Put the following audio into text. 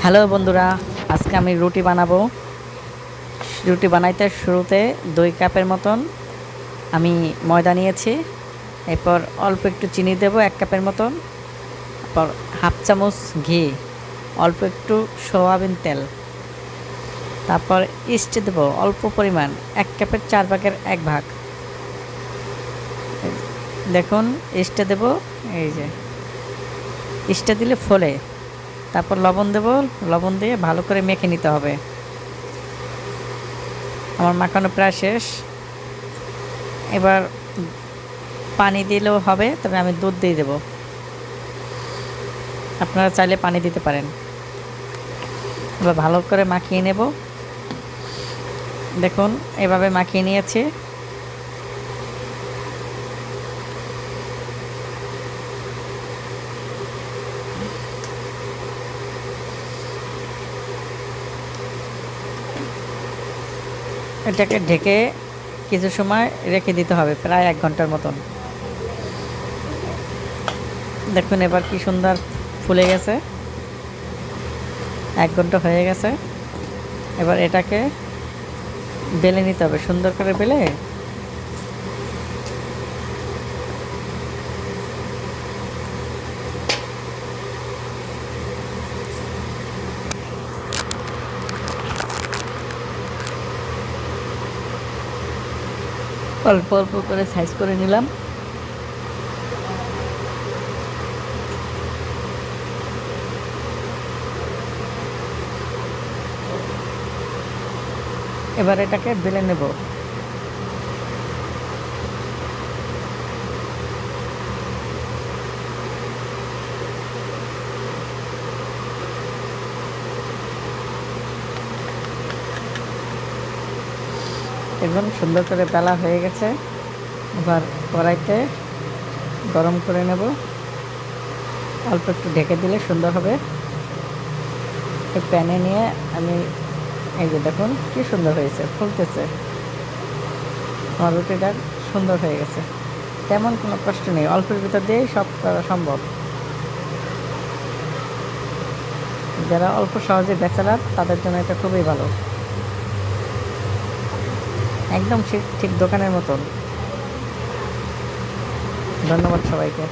Hello বন্ধুরা, আজকে আমি রুটি বানাবো। রুটি বানাইতে শুরুতে 2 কাপের মতন আমি ময়দা নিয়েছি। এরপর অল্প একটু চিনি দেব 1 কাপের মতন। তারপর হাফ চামচ ঘি, অল্প একটু সয়াবিন তেল, তারপর ইস্ট দেব অল্প পরিমাণ 1 কাপের 4 ভাগের 1 ভাগ। দেখুন ইস্টটা দেব, এই যে ইস্টটা দিলে ফোলে। তারপর লবণ দেব, লবণ দিয়ে ভালো করে মেখে নিতে হবে। আমার মাখানো প্রায় শেষ। এবার পানি দিলেও হবে, তবে আমি দুধ দিয়ে দেব। আপনারা চাইলে পানি দিতে পারেন। এবার ভালো করে মাখিয়ে নেব। দেখুন এভাবে মাখিয়ে নিয়েছি। এটাকে ঢেকে কিছু সময় রেখে দিতে হবে, প্রায় 1 ঘন্টার মতন। দেখুন এবার কি সুন্দর ফুলে গেছে। 1 ঘন্টা হয়ে গেছে। এবার এটাকে বেলে নিতে হবে, সুন্দর করে বেলে অল্প অল্প করে সাইজ করে নিলাম। এবার এটাকে বেলে নেব। একদম সুন্দর করে বেলা হয়ে গেছে। এবার কড়াইতে গরম করে নেব। অল্প একটু ঢেকে দিলে সুন্দর হবে। এই প্যানে নিয়ে আমি, এই যে দেখুন কি সুন্দর হয়েছে, ফুলতেছে। আমার রুটিটা সুন্দর হয়ে গেছে। তেমন কোনো কষ্ট নেই, অল্পের ভিতর দিয়েই সব করা সম্ভব। যারা অল্প সহজে ব্যাচেলার, তাদের জন্য এটা খুবই ভালো। একদম ঠিক দোকানের মতন। ধন্যবাদ সবাইকে।